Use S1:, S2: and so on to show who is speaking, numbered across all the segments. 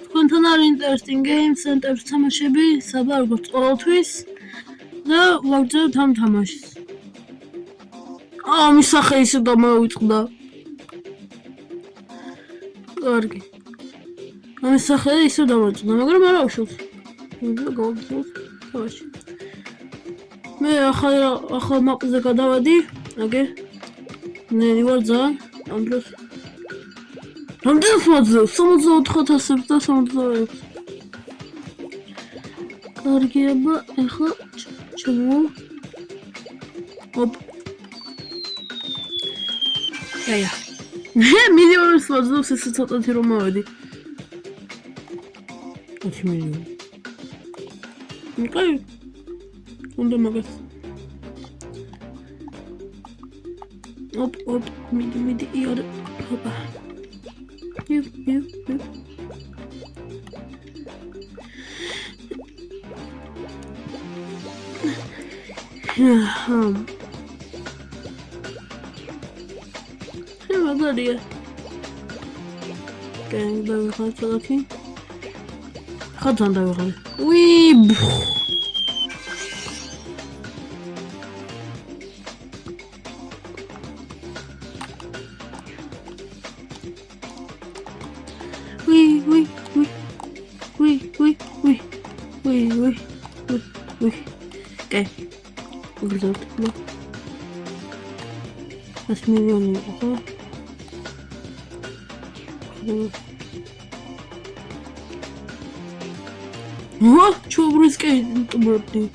S1: თქვენთან არის interesting games center-ს თამაშები, საბა როგორც ყოველთვის და ვაგრძელებთ ამ თამაშს. მის სახე ისე დამოვიწყდა. კარგი. ამის სახე ისე დამოვიწყდა, მაგრამ არა უშავს. გავაგრძელოთ თამაში. მე ახალ მაპზე გადავედი, აგე. ნელი ვარ ძალიან ამ დროს. რამდენს მოძებს? 64,000 და 76. კარგი აბა, ახლა ჩამო. ოპ. აია. მე მილიონს მოძებს ესე ცოტათი რომ მოვედი. 10 მილიონი. ნიკაი. უნდა მაგას. ოპ, მიდი, იარ. ოპა. You. Magari. Gang da khata laki. Khatan da khali. Ui. Okay. Good. That's million. What? Chobris ke birthday.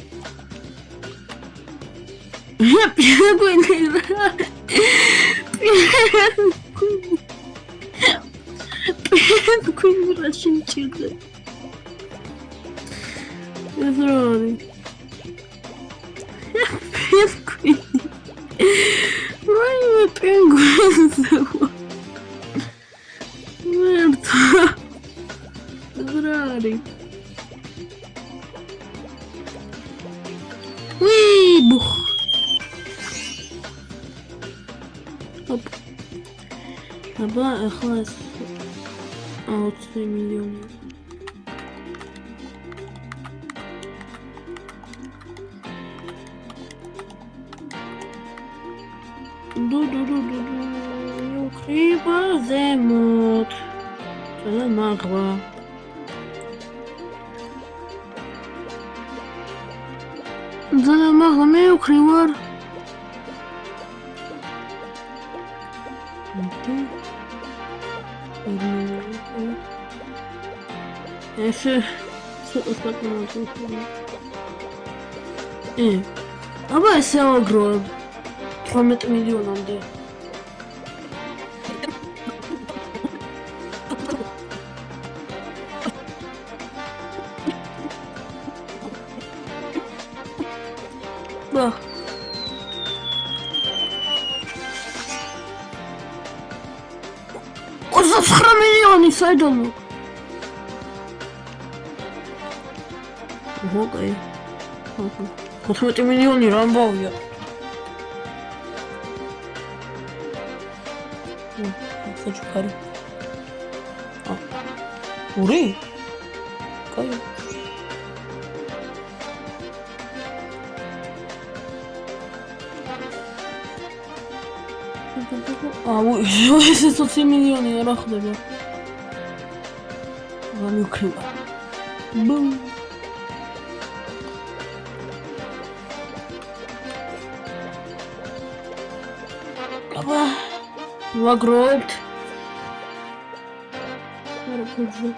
S1: Queen Russian children. It's wrong. Penguin. Why are you penguins? Merda. Zrari. Wee, buh. Hop. Aba, خلاص. 3 مليون. Kriba zemot. Це магла. Це магла мею кривар. Ese აბა ესე აგრო 18 მილიონამდე. ბა 29 მილიონი საიდანო. Okay. 15 მილიონი რა ამბავია. საჩუქარი. ორი? კაი. ეს 20 მილიონი რა ხდება? გამიქრივა. ბუმ. აბა ვაგრობთ. არა ფუძე.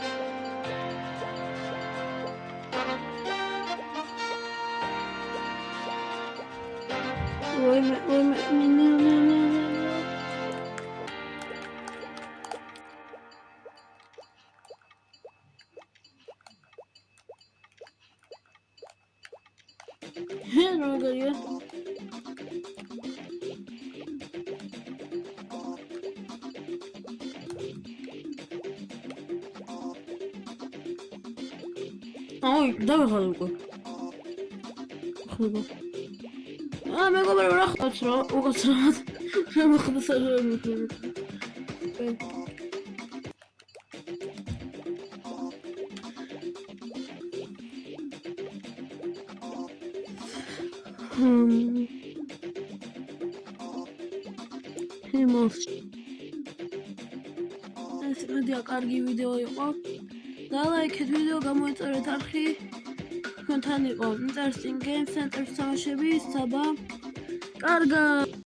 S1: Ой, давай უკვე. ხდება. მეგობარ რა ხდება რა, უკაცრავად. რა მოხდა საერთოდ. ჰიმოს ეს მედია კარგი ვიდეო იყო და ლაიქეთ ვიდეო გამოიწერეთ არხი თქვენთან იყო Interesting Game Center-ს თამაშები საბა კარგად